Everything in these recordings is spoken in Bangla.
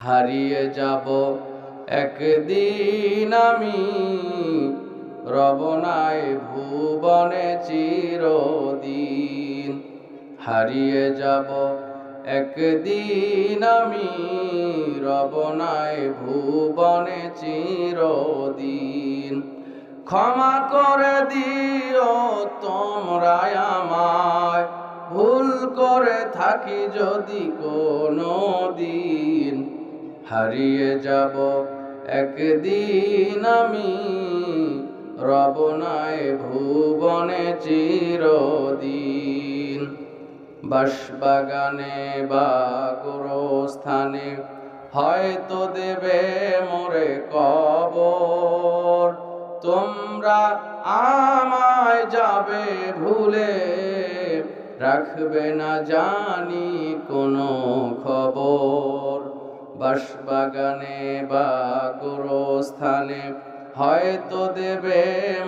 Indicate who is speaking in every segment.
Speaker 1: হারিয়ে যাব একদিন আমি, রব নাই ভুবনে চিরদিন। হারিয়ে যাব একদিন আমি, রব নাই ভুবনে চিরদিন। ক্ষমা করে দিও তোমরা আমায়, ভুল করে থাকি যদি কোনো দিন। হারিয়ে যাব একদিন আমি, রব নাই ভুবনে চিরদিন। বাঁশবাগানে বা গোরস্থানে হয়তো দেবে মোরে কবর, তোমরা আমায় যাবে ভুলে, রাখবে না জানি কোনো খবর। বাঁশবাগানে বা গোরস্থানে হয়তো দেবে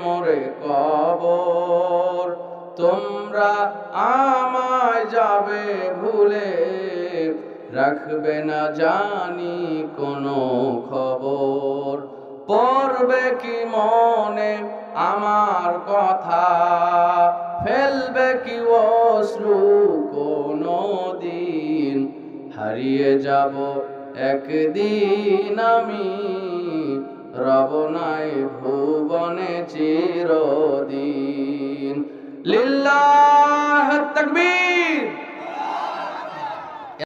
Speaker 1: মোরে কবর, তোমরা আমায় যাবে ভুলে, রাখবে না জানি কোনো খবর। পড়বে কি মনে আমার কথা, ফেলবে কি অশ্রু কোনো দিন। হারিয়ে যাব একদিন আমি, রব নাই ভুবনে চিরদিন। লিল্লাহ তাকবীর।